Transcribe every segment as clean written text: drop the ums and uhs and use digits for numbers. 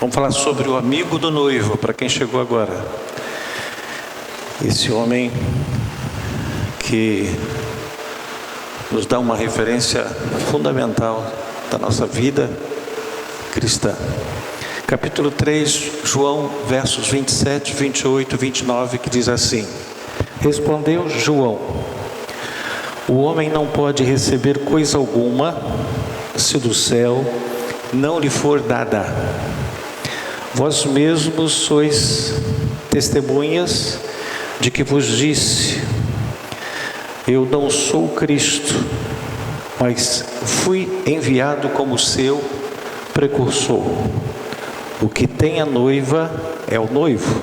Vamos falar sobre o amigo do noivo, para quem chegou agora. Esse homem que nos dá uma referência fundamental da nossa vida cristã. Capítulo 3, João, versos 27, 28 e 29, que diz assim: Respondeu João: O homem não pode receber coisa alguma se do céu não lhe for dada. Vós mesmos sois testemunhas de que vos disse: Eu não sou Cristo, mas fui enviado como seu precursor. O que tem a noiva é o noivo.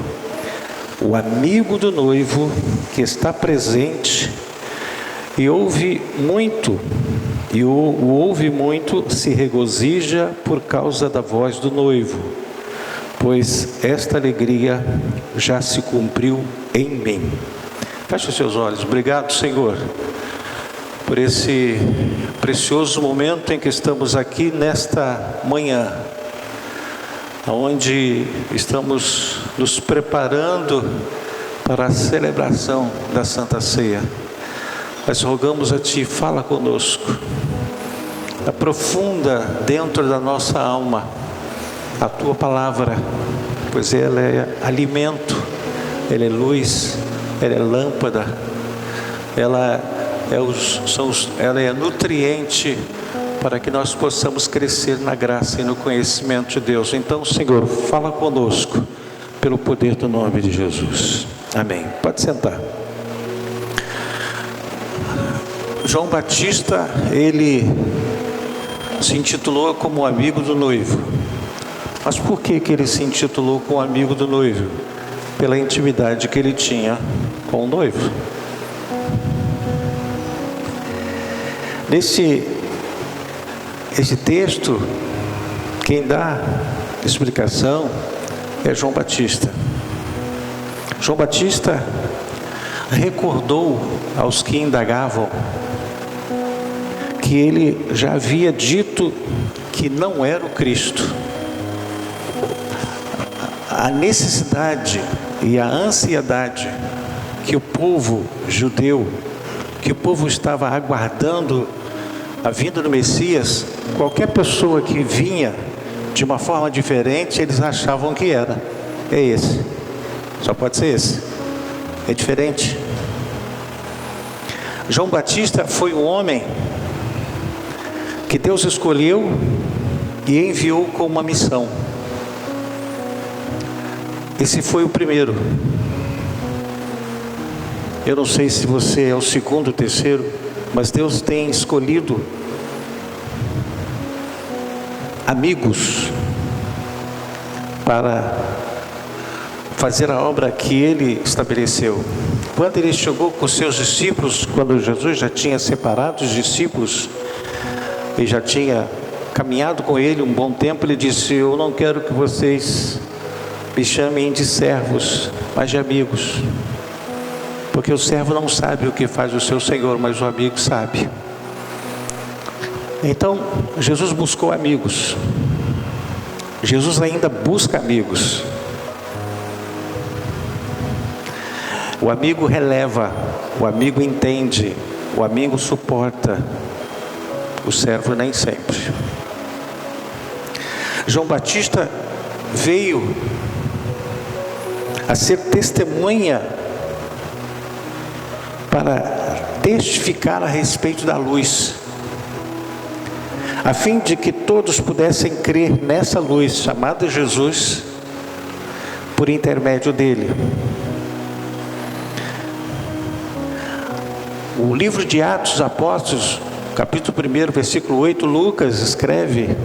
O amigo do noivo que está presente e ouve muito, se regozija por causa da voz do noivo, pois esta alegria já se cumpriu em mim. Feche os seus olhos. Obrigado, Senhor, por esse precioso momento em que estamos aqui nesta manhã, onde estamos nos preparando para a celebração da Santa Ceia. Nós rogamos a Ti, fala conosco, aprofunda dentro da nossa alma a Tua palavra, pois ela é alimento, ela é luz, ela é lâmpada, ela é nutriente para que nós possamos crescer na graça e no conhecimento de Deus. Então, Senhor, fala conosco pelo poder do nome de Jesus. Amém. Pode sentar. João Batista, ele se intitulou como amigo do noivo. Mas por que ele se intitulou como amigo do noivo? Pela intimidade que ele tinha com o noivo. Esse texto, quem dá explicação é João Batista. João Batista recordou aos que indagavam que ele já havia dito que não era o Cristo. A necessidade e a ansiedade que o povo judeu, que o povo estava aguardando a vinda do Messias, qualquer pessoa que vinha de uma forma diferente, eles achavam que era. É esse. Só pode ser esse. É diferente. João Batista foi um homem que Deus escolheu e enviou com uma missão. Esse foi o primeiro. Eu não sei se você é o segundo ou terceiro, mas Deus tem escolhido amigos para fazer a obra que Ele estabeleceu. Quando Ele chegou com seus discípulos, quando Jesus já tinha separado os discípulos e já tinha caminhado com Ele um bom tempo, Ele disse: Eu não quero que vocês me chamem de servos, mas de amigos. Porque o servo não sabe o que faz o seu Senhor, mas o amigo sabe. Então, Jesus buscou amigos. Jesus ainda busca amigos. O amigo releva, o amigo entende, o amigo suporta. O servo nem sempre. João Batista veio a ser testemunha para testificar a respeito da luz, a fim de que todos pudessem crer nessa luz chamada Jesus por intermédio dele. O livro de Atos dos Apóstolos, capítulo 1, versículo 8, Lucas escreve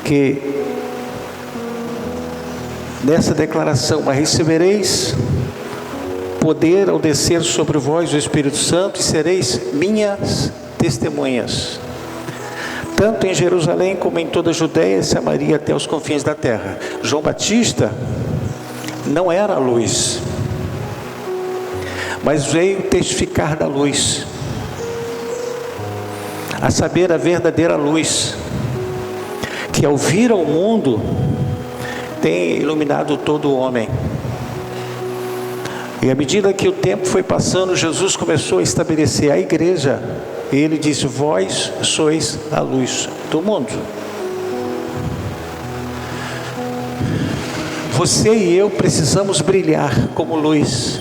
que nessa declaração: mas recebereis poder ao descer sobre vós o Espírito Santo e sereis minhas testemunhas, tanto em Jerusalém como em toda a Judéia e Samaria até os confins da terra. João Batista não era a luz, mas veio testificar da luz, a saber, a verdadeira luz, que ao vir ao mundo tem iluminado todo o homem. E à medida que o tempo foi passando, Jesus começou a estabelecer a igreja. E ele disse: vós sois a luz do mundo. Você e eu precisamos brilhar como luz.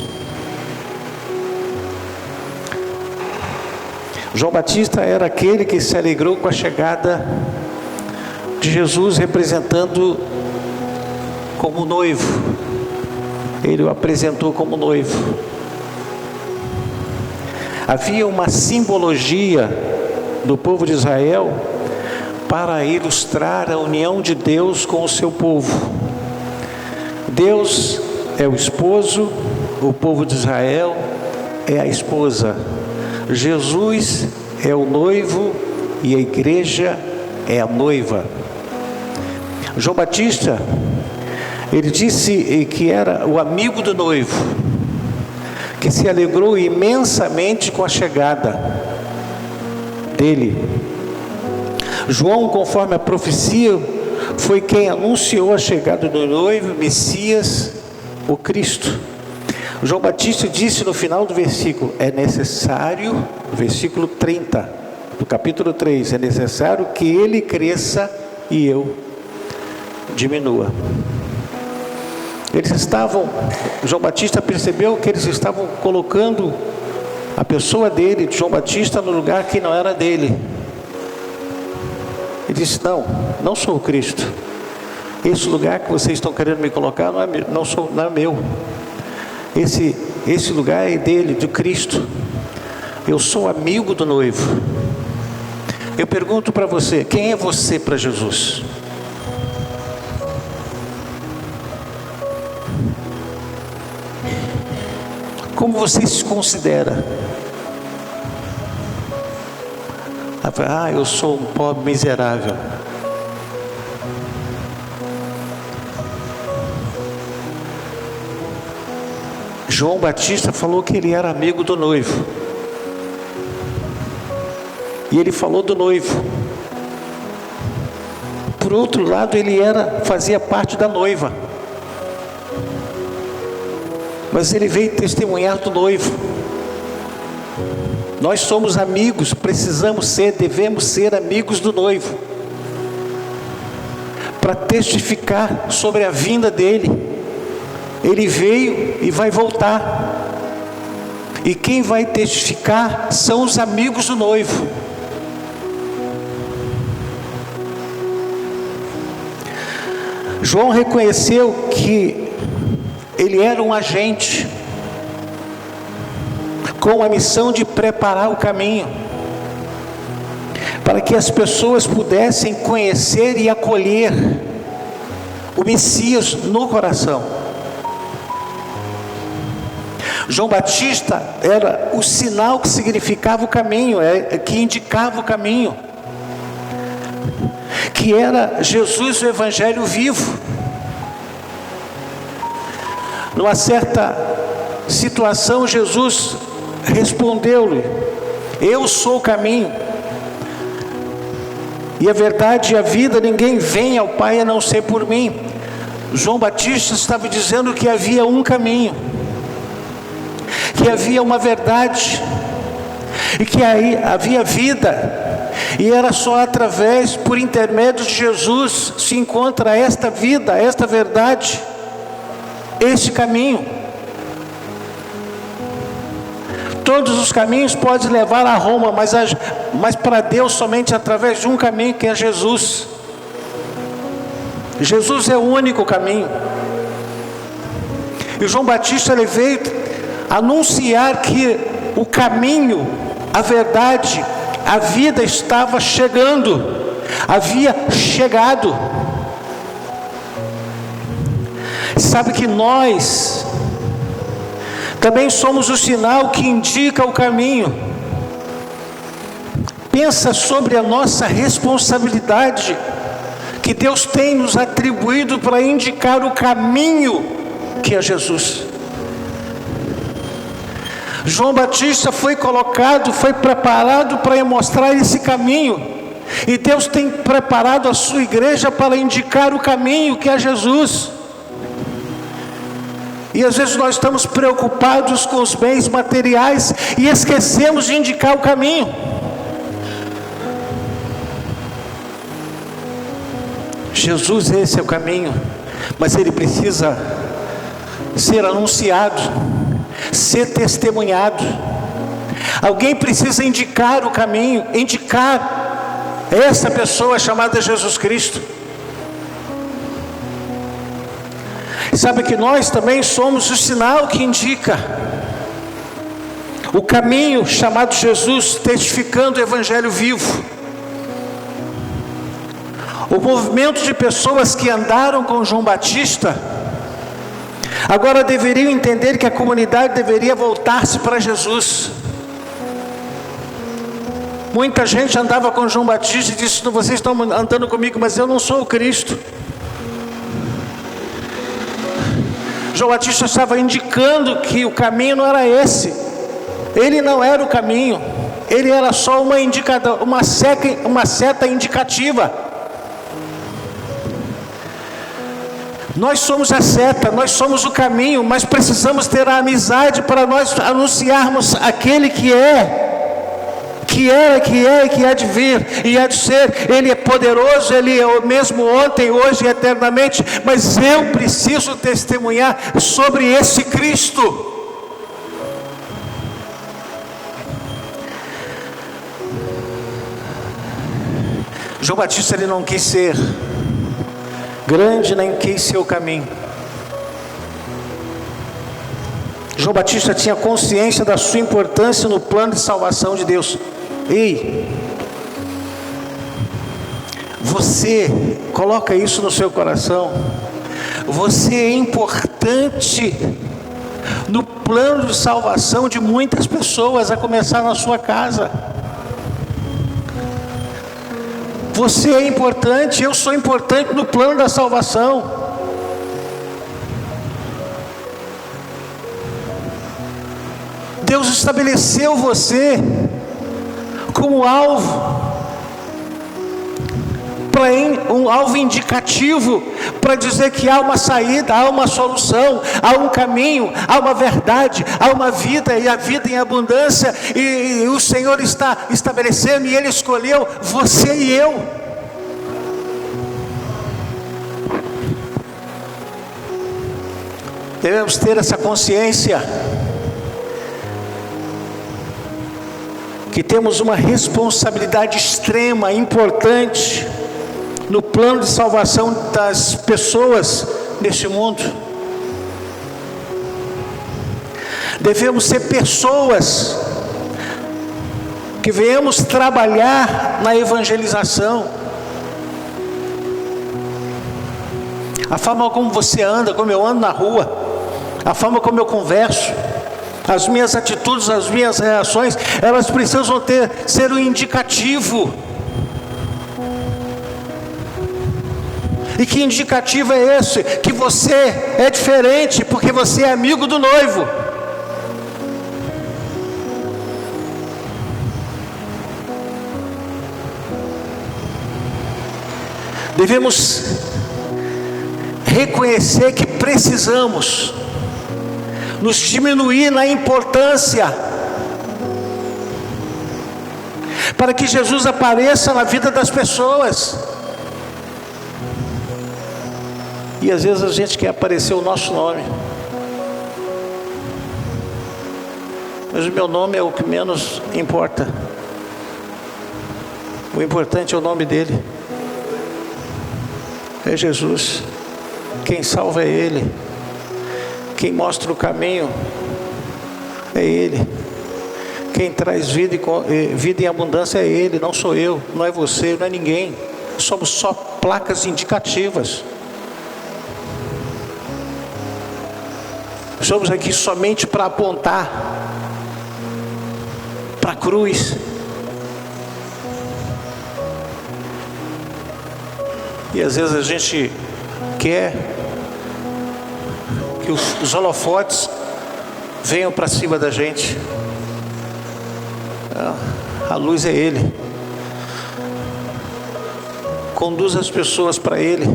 João Batista era aquele que se alegrou com a chegada de Jesus, representando como noivo. Ele o apresentou como noivo. Havia uma simbologia do povo de Israel para ilustrar a união de Deus com o seu povo. Deus é o esposo, o povo de Israel é a esposa. Jesus é o noivo e a igreja é a noiva. João Batista, ele disse que era o amigo do noivo, que se alegrou imensamente com a chegada dele. João, conforme a profecia, foi quem anunciou a chegada do noivo, Messias, o Cristo. João Batista disse no final do versículo: é necessário, versículo 30, do capítulo 3, é necessário que ele cresça e eu diminua. João Batista percebeu que eles estavam colocando a pessoa dele, de João Batista, no lugar que não era dele. Ele disse: não sou o Cristo. Esse lugar que vocês estão querendo me colocar não é meu. Esse lugar é dele, do Cristo. Eu sou amigo do noivo. Eu pergunto para você: quem é você para Jesus? Como você se considera? Eu sou um pobre miserável. João Batista falou que ele era amigo do noivo. E ele falou do noivo. Por outro lado, ele fazia parte da noiva. Mas ele veio testemunhar do noivo. Nós somos amigos, devemos ser amigos do noivo, para testificar sobre a vinda dele. Ele veio e vai voltar. E quem vai testificar são os amigos do noivo. João reconheceu que ele era um agente com a missão de preparar o caminho para que as pessoas pudessem conhecer e acolher o Messias no coração. João Batista era o sinal que significava o caminho, que indicava o caminho, que era Jesus, o Evangelho vivo. Numa certa situação, Jesus respondeu-lhe: eu sou o caminho e a verdade e a vida, ninguém vem ao Pai a não ser por mim. João Batista estava dizendo que havia um caminho, que havia uma verdade e que aí havia vida, e era só através, por intermédio de Jesus, se encontra esta vida, esta verdade, este caminho. Todos os caminhos podem levar a Roma, mas para Deus somente através de um caminho, que é Jesus. Jesus é o único caminho. E João Batista, ele veio anunciar que o caminho, a verdade, a vida estava chegando, havia chegado. Sabe que nós também somos o sinal que indica o caminho. Pensa sobre a nossa responsabilidade que Deus tem nos atribuído para indicar o caminho, que é Jesus. João Batista foi preparado para mostrar esse caminho, E Deus tem preparado a sua igreja para indicar o caminho, que é Jesus. E às vezes nós estamos preocupados com os bens materiais e esquecemos de indicar o caminho. Jesus, esse é o caminho, mas ele precisa ser anunciado, ser testemunhado. Alguém precisa indicar o caminho, indicar essa pessoa chamada Jesus Cristo. Sabe que nós também somos o sinal que indica o caminho chamado Jesus, testificando o evangelho vivo. O movimento de pessoas que andaram com João Batista agora deveriam entender que a comunidade deveria voltar-se para Jesus. Muita gente andava com João Batista e disse: vocês estão andando comigo, mas eu não sou o Cristo. João Batista estava indicando que o caminho não era esse. Ele não era o caminho. Ele era só uma seta indicativa. Nós somos a seta, nós somos o caminho, mas precisamos ter a amizade para nós anunciarmos aquele que há de vir e há de ser. Ele é poderoso, ele é o mesmo ontem, hoje e eternamente, mas eu preciso testemunhar sobre esse Cristo. João Batista, ele não quis ser grande, nem quis ser o caminho. João Batista tinha consciência da sua importância no plano de salvação de Deus. Ei, você coloca isso no seu coração. Você é importante no plano de salvação de muitas pessoas, a começar na sua casa. Você é importante, eu sou importante no plano da salvação. Deus estabeleceu você como alvo, um alvo indicativo, para dizer que há uma saída, há uma solução, há um caminho, há uma verdade, há uma vida, e a vida em abundância, e o Senhor está estabelecendo, e Ele escolheu você e eu. Devemos ter essa consciência, que temos uma responsabilidade extrema, importante, no plano de salvação das pessoas neste mundo. Devemos ser pessoas que venhamos trabalhar na evangelização. A forma como você anda, como eu ando na rua, a forma como eu converso, as minhas atitudes, as minhas reações, elas precisam ser um indicativo. E que indicativo é esse? Que você é diferente, porque você é amigo do noivo. Devemos reconhecer que precisamos nos diminuir na importância, para que Jesus apareça na vida das pessoas. E às vezes a gente quer aparecer o nosso nome, mas o meu nome é o que menos importa. O importante é o nome dele, é Jesus. Quem salva é Ele, quem mostra o caminho é Ele, quem traz vida em abundância é Ele, não sou eu, não é você, não é ninguém. Somos só placas indicativas. Estamos aqui somente para apontar para a cruz. E às vezes a gente quer que os holofotes venham para cima da gente. A luz é Ele. conduz as pessoas para Ele.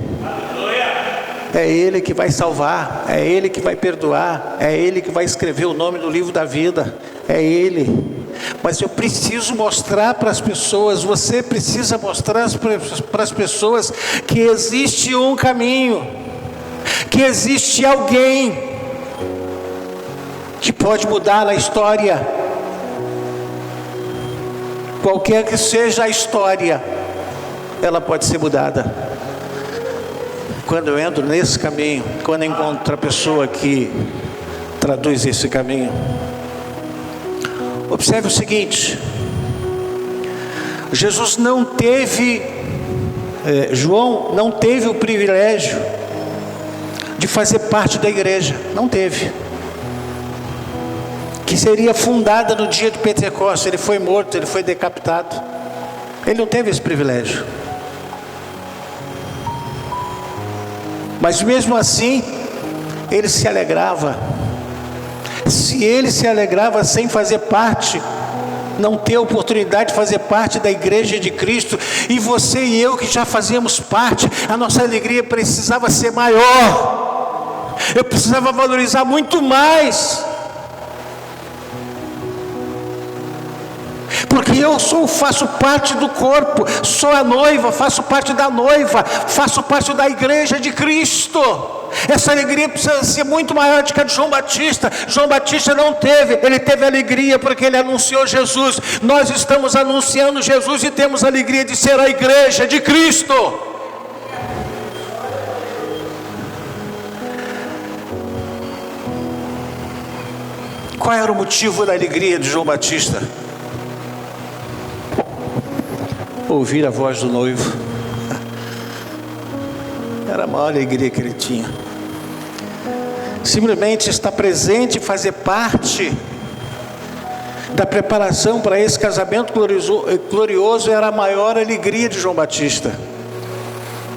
É Ele que vai salvar, é Ele que vai perdoar, é Ele que vai escrever o nome no livro da vida, é Ele. Mas eu preciso mostrar para as pessoas, você precisa mostrar para as pessoas que existe um caminho, que existe alguém que pode mudar a história, qualquer que seja a história, ela pode ser mudada. Quando eu entro nesse caminho, quando eu encontro a pessoa que traduz esse caminho, observe o seguinte: Jesus não teve, João não teve o privilégio de fazer parte da igreja, não teve, que seria fundada no dia de Pentecostes. Ele foi morto, ele foi decapitado, ele não teve esse privilégio. Mas mesmo assim, ele se alegrava. Se ele se alegrava sem fazer parte, não ter oportunidade de fazer parte da igreja de Cristo, e você e eu que já fazíamos parte, a nossa alegria precisava ser maior. Eu precisava valorizar muito mais, porque eu faço parte do corpo, sou a noiva, faço parte da noiva, faço parte da igreja de Cristo. Essa alegria precisa ser muito maior do que a de João Batista. João Batista não teve, ele teve alegria porque ele anunciou Jesus. Nós estamos anunciando Jesus e temos alegria de ser a igreja de Cristo. Qual era o motivo da alegria de João Batista? Ouvir a voz do noivo. Era a maior alegria que ele tinha. Simplesmente estar presente e fazer parte da preparação para esse casamento glorioso era a maior alegria de João Batista.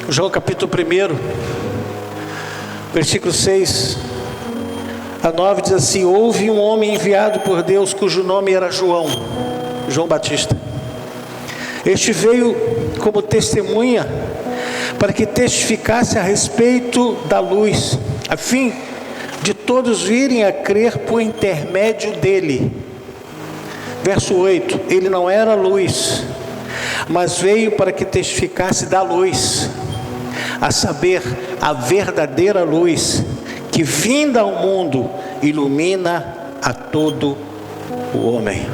João capítulo 1, versículo 6 a 9 diz assim: houve um homem enviado por Deus cujo nome era João Batista. Este veio como testemunha para que testificasse a respeito da luz, a fim de todos virem a crer por intermédio dele. Verso 8: ele não era luz, mas veio para que testificasse da luz, a saber, a verdadeira luz, que vinda ao mundo, ilumina a todo o homem.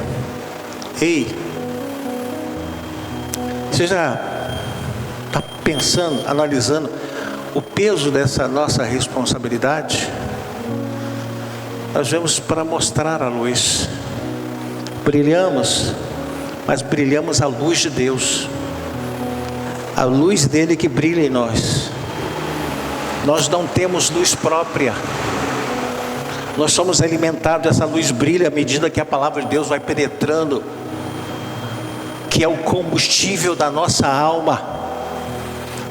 Ei, você já está pensando, analisando o peso dessa nossa responsabilidade? Nós vemos para mostrar a luz. Brilhamos, mas brilhamos a luz de Deus, a luz dele que brilha em nós. Nós não temos luz própria, nós somos alimentados, essa luz brilha à medida que a palavra de Deus vai penetrando, que é o combustível da nossa alma,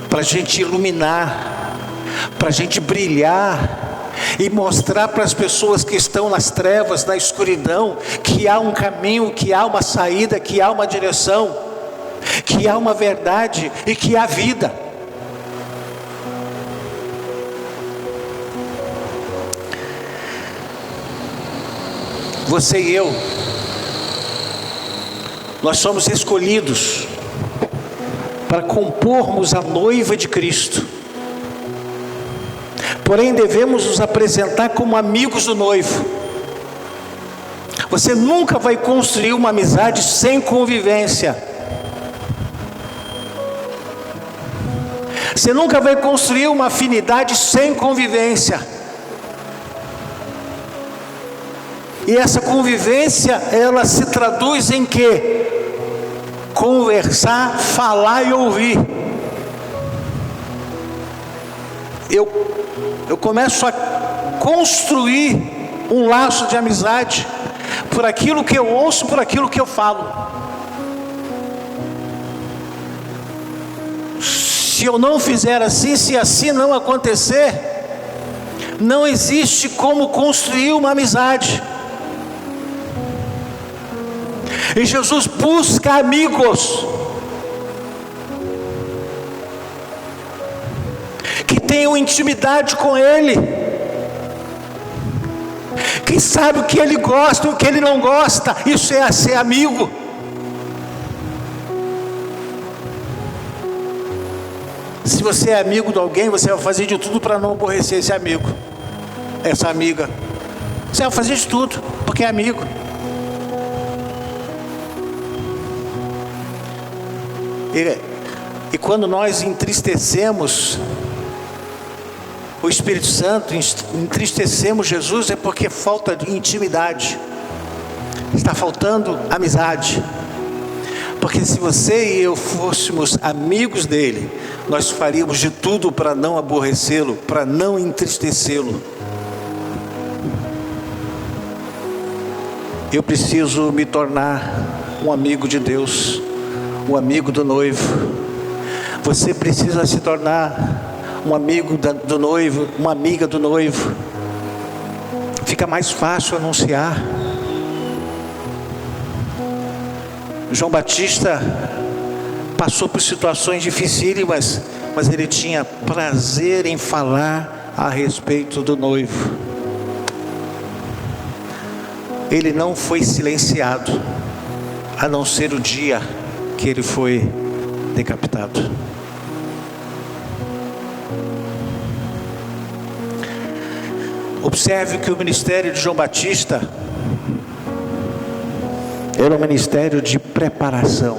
para a gente iluminar, para a gente brilhar e mostrar para as pessoas que estão nas trevas, na escuridão, que há um caminho, que há uma saída, que há uma direção, que há uma verdade e que há vida. Você e eu, nós somos escolhidos para compormos a noiva de Cristo. Porém, devemos nos apresentar como amigos do noivo. Você nunca vai construir uma amizade sem convivência. Você nunca vai construir uma afinidade sem convivência. E essa convivência, ela se traduz em quê? Conversar, falar e ouvir. Eu começo a construir um laço de amizade por aquilo que eu ouço, por aquilo que eu falo. Se eu não fizer assim, se assim não acontecer, não existe como construir uma amizade. E Jesus busca amigos. tenham intimidade com Ele. Quem sabe o que Ele gosta e o que Ele não gosta, isso é ser amigo. Se você é amigo de alguém, você vai fazer de tudo para não aborrecer esse amigo, essa amiga. Você vai fazer de tudo, porque é amigo. E quando nós entristecemos o Espírito Santo, entristecemos Jesus, é porque falta de intimidade, está faltando amizade. Porque se você e eu fôssemos amigos dele, nós faríamos de tudo para não aborrecê-lo, para não entristecê-lo. Eu preciso me tornar um amigo de Deus, um amigo do noivo. Você precisa se tornar um amigo do noivo, uma amiga do noivo. Fica mais fácil anunciar. João Batista passou por situações dificílimas, mas ele tinha prazer em falar a respeito do noivo. Ele não foi silenciado, a não ser o dia que ele foi decapitado. Observe que o ministério de João Batista era um ministério de preparação.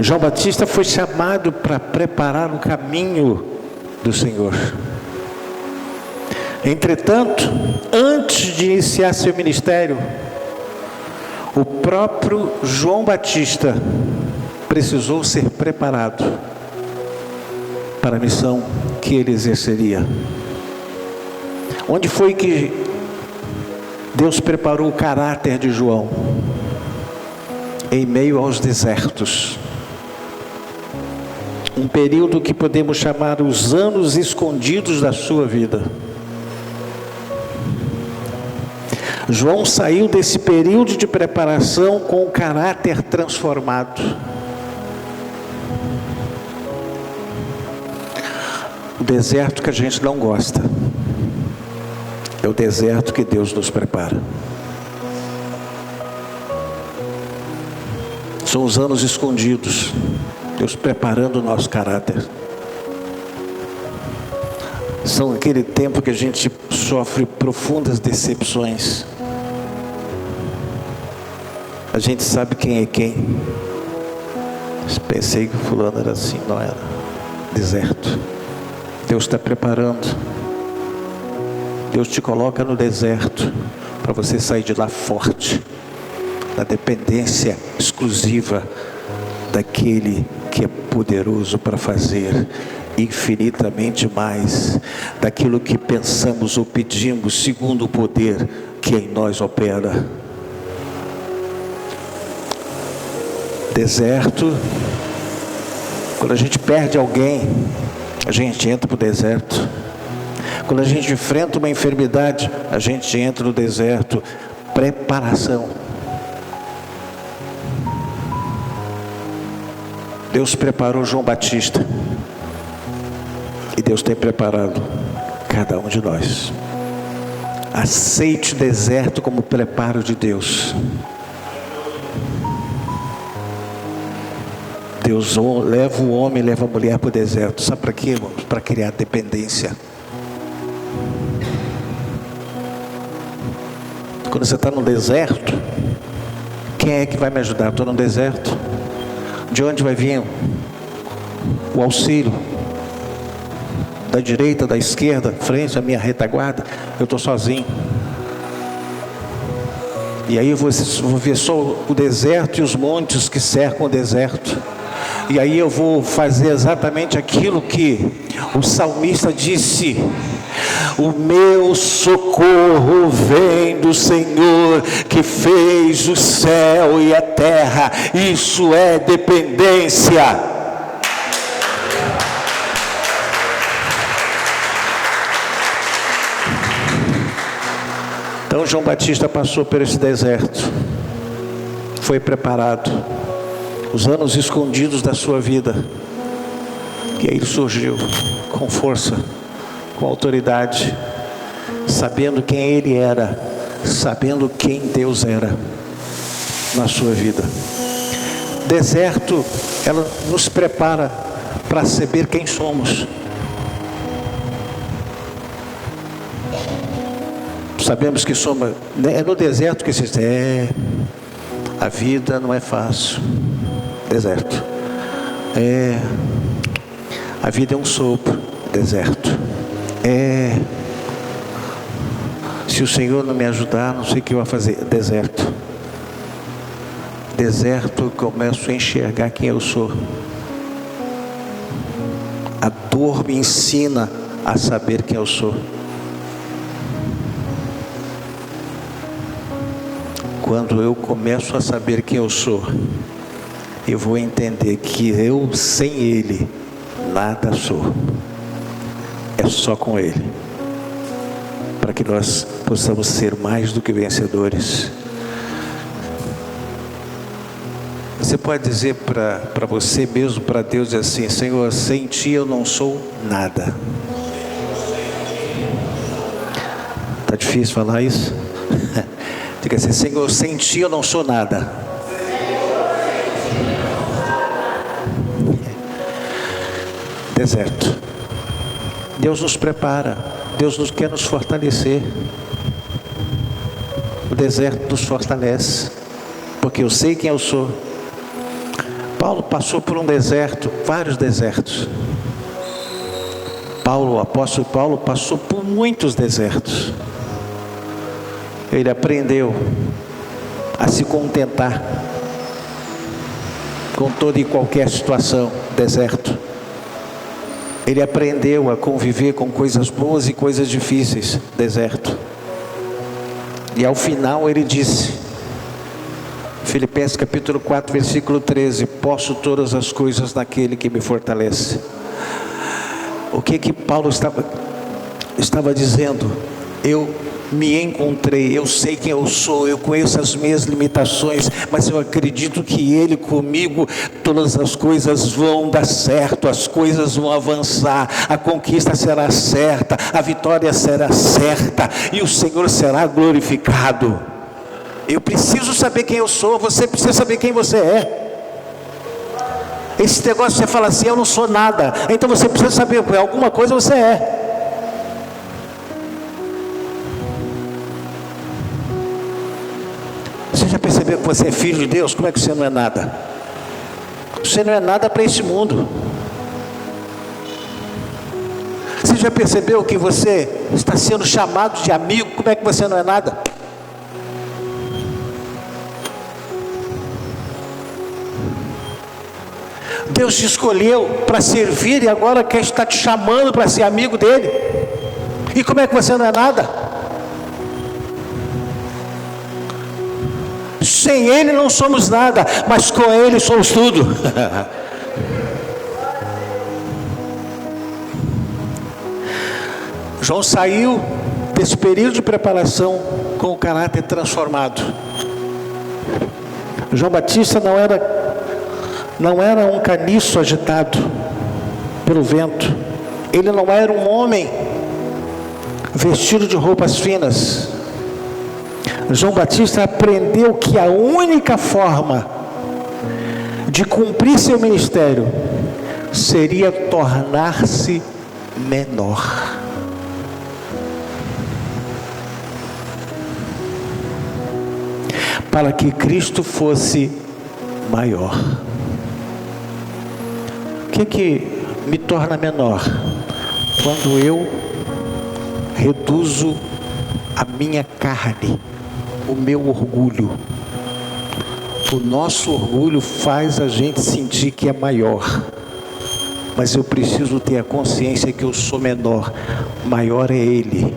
João Batista foi chamado para preparar o caminho do Senhor. Entretanto, antes de iniciar seu ministério, o próprio João Batista precisou ser preparado para a missão que ele exerceria. Onde foi que Deus preparou o caráter de João? Em meio aos desertos. Um período que podemos chamar os anos escondidos da sua vida. João saiu desse período de preparação com o caráter transformado. O deserto que a gente não gosta é o deserto que Deus nos prepara. São os anos escondidos, Deus preparando o nosso caráter. São aquele tempo que a gente sofre profundas decepções. A gente sabe quem é quem. Pensei que o fulano era assim, não era. Deserto. Deus está preparando. Deus te coloca no deserto para você sair de lá forte, da dependência exclusiva daquele que é poderoso para fazer infinitamente mais daquilo que pensamos ou pedimos, segundo o poder que em nós opera. Deserto, quando a gente perde alguém, a gente entra para o deserto. Quando a gente enfrenta uma enfermidade, a gente entra no deserto. Preparação. Deus preparou João Batista. E Deus tem preparado cada um de nós. Aceite o deserto como preparo de Deus. Deus leva o homem, leva a mulher para o deserto. Sabe para quê, irmãos? Para criar dependência. Quando você está no deserto, quem é que vai me ajudar? Estou no deserto. De onde vai vir o auxílio? Da direita, da esquerda, frente, a minha retaguarda? Eu estou sozinho. E aí eu vou ver só o deserto e os montes que cercam o deserto. E aí eu vou fazer exatamente aquilo que o salmista disse: o meu socorro vem do Senhor, que fez o céu e a terra. Isso é dependência. Então João Batista passou por esse deserto, foi preparado. Os anos escondidos da sua vida E aí ele surgiu com força, com autoridade, sabendo quem ele era, sabendo quem Deus era na sua vida. Deserto, ela nos prepara para saber quem somos. Sabemos que somos, é no deserto que se diz, a vida não é fácil. Deserto. A vida é um sopro. Deserto. Se o Senhor não me ajudar, não sei o que eu vou fazer. Deserto. Deserto, eu começo a enxergar quem eu sou. A dor me ensina a saber quem eu sou. Quando eu começo a saber quem eu sou, eu vou entender que eu, sem Ele, nada sou. É só com Ele. Para que nós possamos ser mais do que vencedores. Você pode dizer para você mesmo, para Deus assim: Senhor, sem Ti eu não sou nada. Está difícil falar isso? Diga assim: Senhor, sem Ti eu não sou nada. Deserto. Deus nos prepara. Deus nos quer nos fortalecer. O deserto nos fortalece, porque eu sei quem eu sou. Paulo passou por um deserto, vários desertos. O apóstolo Paulo passou por muitos desertos. Ele aprendeu a se contentar com toda e qualquer situação. Deserto. Ele aprendeu a conviver com coisas boas e coisas difíceis. Deserto. E ao final ele disse, Filipenses capítulo 4, versículo 13: posso todas as coisas naquele que me fortalece. O que Paulo estava dizendo? Eu me encontrei, eu sei quem eu sou, eu conheço as minhas limitações, mas eu acredito que Ele comigo, todas as coisas vão dar certo, as coisas vão avançar, a conquista será certa, a vitória será certa, e o Senhor será glorificado. Eu preciso saber quem eu sou, você precisa saber quem você é. Esse negócio você fala assim: eu não sou nada, então você precisa saber, alguma coisa você é. Você já percebeu que você é filho de Deus? Como é que você não é nada? Você não é nada para esse mundo. Você já percebeu que você está sendo chamado de amigo? Como é que você não é nada? Deus te escolheu para servir e agora quer estar te chamando para ser amigo dele. E como é que você não é nada? Sem Ele não somos nada, mas com Ele somos tudo. João saiu desse período de preparação com o caráter transformado. João Batista não era um caniço agitado pelo vento. Ele não era um homem vestido de roupas finas. João Batista aprendeu que a única forma de cumprir seu ministério seria tornar-se menor. Para que Cristo fosse maior. O que me torna menor? Quando eu reduzo a minha carne, o meu orgulho. O nosso orgulho faz a gente sentir que é maior, mas eu preciso ter a consciência que eu sou menor. Maior é Ele.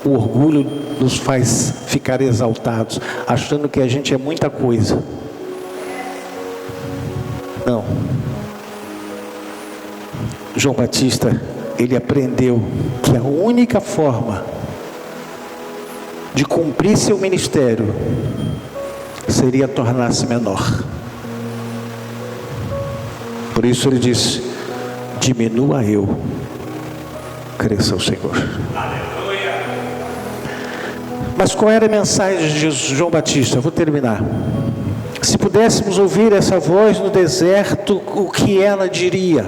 O orgulho nos faz ficar exaltados, achando que a gente é muita coisa. Não. João Batista, ele aprendeu que a única forma de cumprir seu ministério seria tornar-se menor. Por isso ele disse: diminua eu, cresça o Senhor. Mas qual era a mensagem de João Batista? Eu vou terminar. Se pudéssemos ouvir essa voz no deserto, o que ela diria?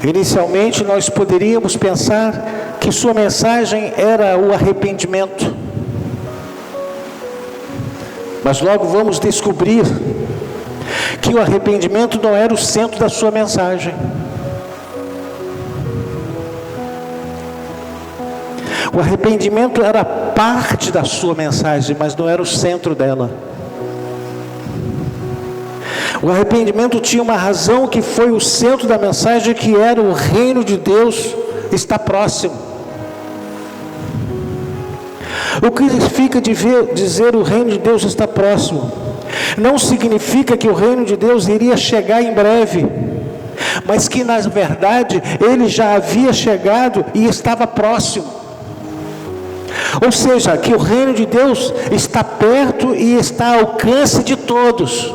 Inicialmente nós poderíamos pensar que sua mensagem era o arrependimento. Mas logo vamos descobrir que o arrependimento não era o centro da sua mensagem. O arrependimento era parte da sua mensagem, mas não era o centro dela. O arrependimento tinha uma razão que foi o centro da mensagem, que era o reino de Deus está próximo. O que significa dizer o reino de Deus está próximo? Não significa que o reino de Deus iria chegar em breve, mas que na verdade ele já havia chegado e estava próximo. Ou seja, que o reino de Deus está perto e está ao alcance de todos.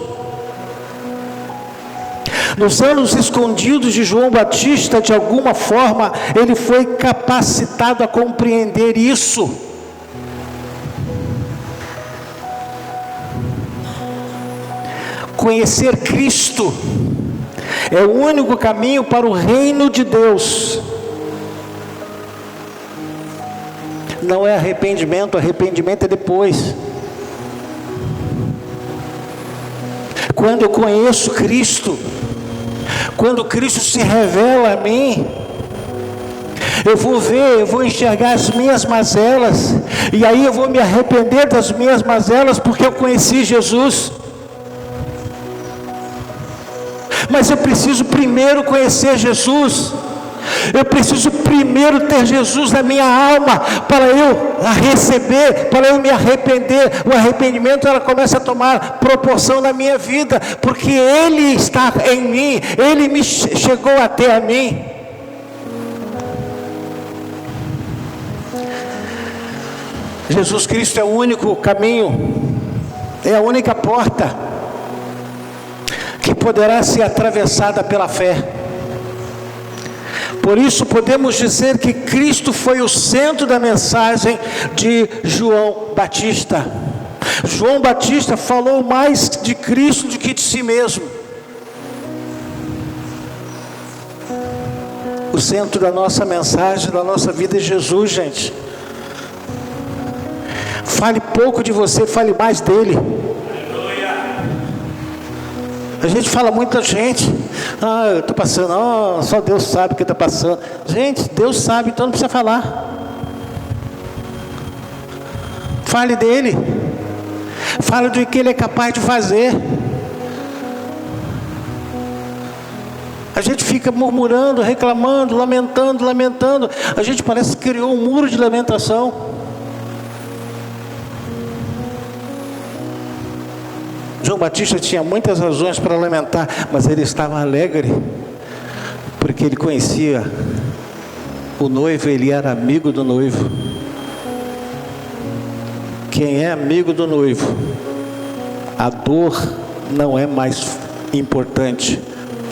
Nos anos escondidos de João Batista, de alguma forma, ele foi capacitado a compreender isso. Conhecer Cristo é o único caminho para o reino de Deus. Não é arrependimento, arrependimento é depois. Quando eu conheço Cristo, quando Cristo se revela a mim, eu vou ver, eu vou enxergar as minhas mazelas, e aí eu vou me arrepender das minhas mazelas, porque eu conheci Jesus. Mas eu preciso primeiro conhecer Jesus. Eu preciso primeiro ter Jesus na minha alma, para eu receber, para eu me arrepender. O arrependimento, ela começa a tomar proporção na minha vida, porque Ele está em mim, Ele me chegou até a mim. Jesus Cristo é o único caminho, é a única porta que poderá ser atravessada pela fé. Por isso podemos dizer que Cristo foi o centro da mensagem de João Batista. João Batista falou mais de Cristo do que de si mesmo. O centro da nossa mensagem, da nossa vida é Jesus, gente. Fale pouco de você, fale mais dele. A gente fala muita gente, eu estou passando, só Deus sabe o que está passando. Gente, Deus sabe, então não precisa falar. Fale dele, fale do que ele é capaz de fazer. A gente fica murmurando, reclamando, lamentando. A gente parece que criou um muro de lamentação. João Batista tinha muitas razões para lamentar, mas ele estava alegre, porque ele conhecia o noivo, ele era amigo do noivo. Quem é amigo do noivo, a dor não é mais importante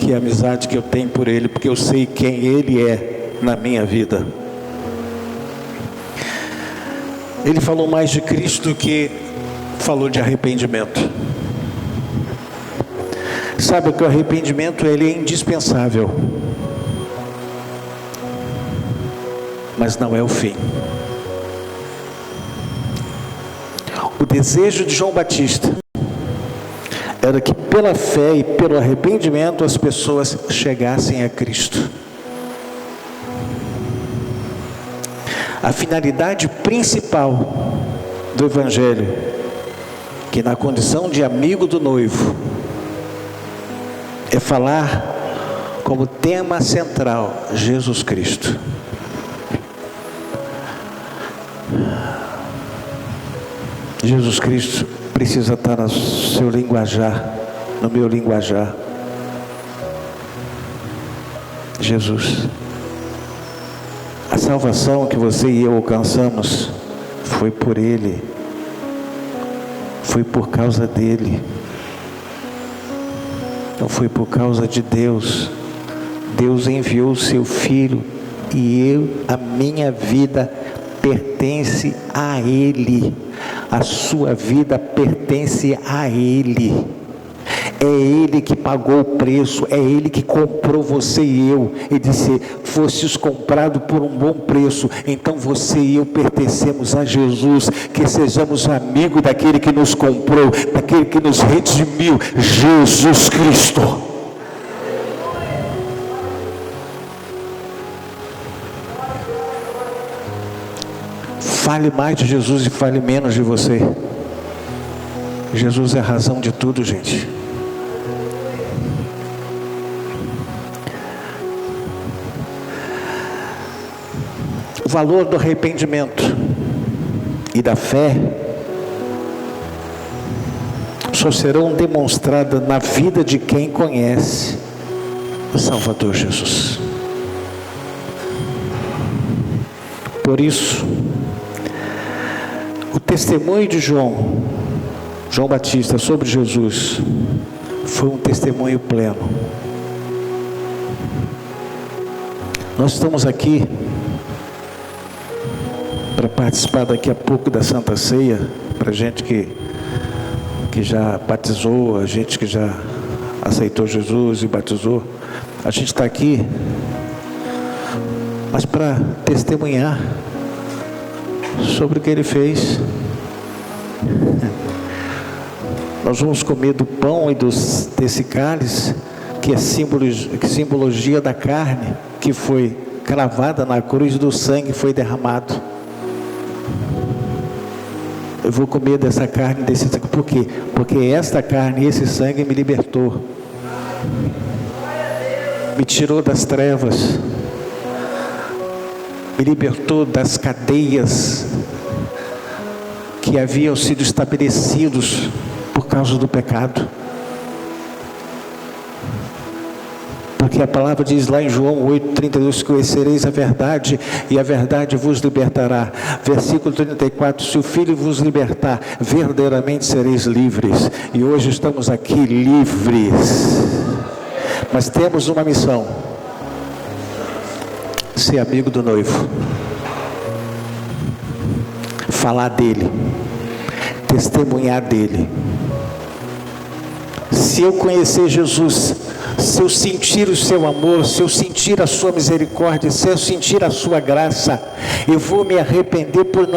que a amizade que eu tenho por ele, porque eu sei quem ele é na minha vida. Ele falou mais de Cristo do que falou de arrependimento. Sabe que o arrependimento, ele é indispensável, mas não é o fim. O desejo de João Batista era que pela fé e pelo arrependimento as pessoas chegassem a Cristo. A finalidade principal do Evangelho, que na condição de amigo do noivo, é falar como tema central Jesus Cristo. Jesus Cristo precisa estar no seu linguajar, no meu linguajar. Jesus. A salvação que você e eu alcançamos foi por Ele, foi por causa dele. Não foi por causa de Deus. Deus enviou o seu Filho e a minha vida pertence a Ele. A sua vida pertence a Ele. É Ele que pagou o preço, é Ele que comprou você e eu. Ele disse: fostes comprado por um bom preço. Então você e eu pertencemos a Jesus. Que sejamos amigos daquele que nos comprou, daquele que nos redimiu, Jesus Cristo. Fale mais de Jesus e fale menos de você. Jesus é a razão de tudo, gente. O valor do arrependimento e da fé só serão demonstradas na vida de quem conhece o Salvador Jesus. Por isso, o testemunho de João Batista sobre Jesus foi um testemunho pleno. Nós estamos aqui para participar daqui a pouco da Santa Ceia, para gente que já batizou, a gente que já aceitou Jesus e batizou. A gente está aqui, mas para testemunhar sobre o que Ele fez. Nós vamos comer do pão e desse cálice, que é simbologia da carne, que foi cravada na cruz, do sangue foi derramado. Eu vou comer dessa carne, desse sangue. Por quê? Porque esta carne e esse sangue me libertou. Me tirou das trevas. Me libertou das cadeias que haviam sido estabelecidos por causa do pecado. Porque a palavra diz lá em João 8:32: conhecereis a verdade e a verdade vos libertará. Versículo 34: se o Filho vos libertar, verdadeiramente sereis livres. E hoje estamos aqui livres, mas temos uma missão: ser amigo do noivo, falar dele, testemunhar dele. Se eu conhecer Jesus, se eu sentir o seu amor, se eu sentir a sua misericórdia, se eu sentir a sua graça, eu vou me arrepender por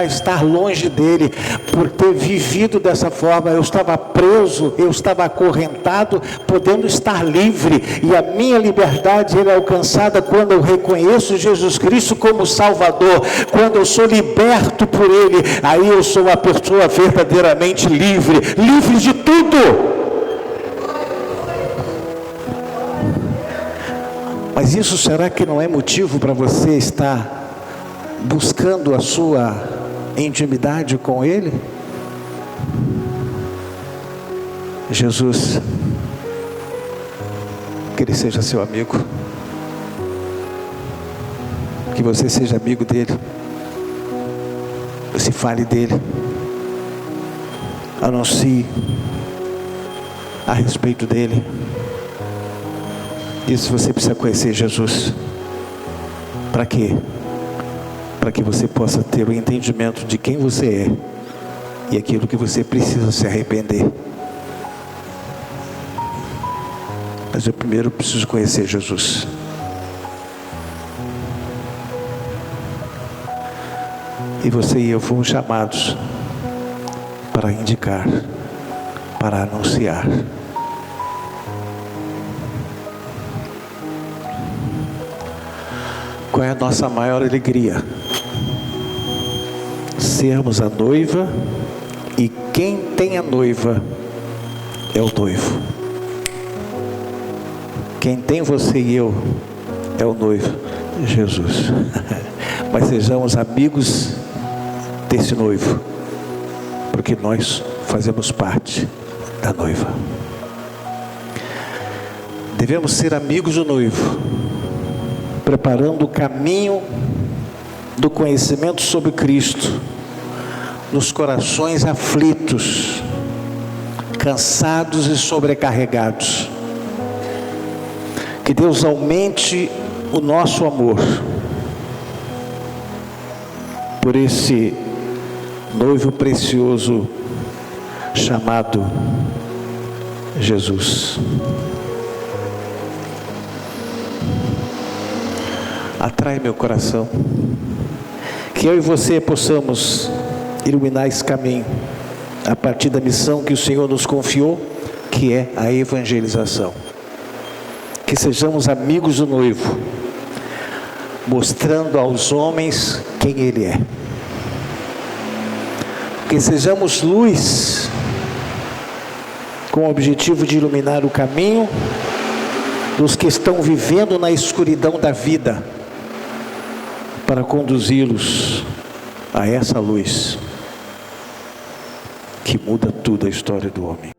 estar longe dele, por ter vivido dessa forma. Eu estava preso, eu estava acorrentado, podendo estar livre, e a minha liberdade é alcançada quando eu reconheço Jesus Cristo como Salvador. Quando eu sou liberto por Ele, aí eu sou uma pessoa verdadeiramente livre, livre de tudo. Mas isso, será que não é motivo para você estar buscando a sua intimidade com Ele? Jesus, que Ele seja seu amigo, que você seja amigo dEle, você fale dEle, anuncie a respeito dEle. Isso você precisa conhecer Jesus. Para quê? Para que você possa ter o entendimento de quem você é e aquilo que você precisa se arrepender. Mas eu primeiro preciso conhecer Jesus. E você e eu fomos chamados para indicar, para anunciar. Qual é a nossa maior alegria? Sermos a noiva, e quem tem a noiva é o noivo. Quem tem você e eu é o noivo, Jesus. Mas sejamos amigos desse noivo, porque nós fazemos parte da noiva. Devemos ser amigos do noivo, preparando o caminho do conhecimento sobre Cristo nos corações aflitos, cansados e sobrecarregados. Que Deus aumente o nosso amor por esse noivo precioso chamado Jesus. Atrai meu coração, que eu e você possamos iluminar esse caminho a partir da missão que o Senhor nos confiou, que é a evangelização. Que sejamos amigos do noivo, mostrando aos homens quem Ele é. Que sejamos luz, com o objetivo de iluminar o caminho dos que estão vivendo na escuridão da vida, para conduzi-los a essa luz que muda tudo a história do homem.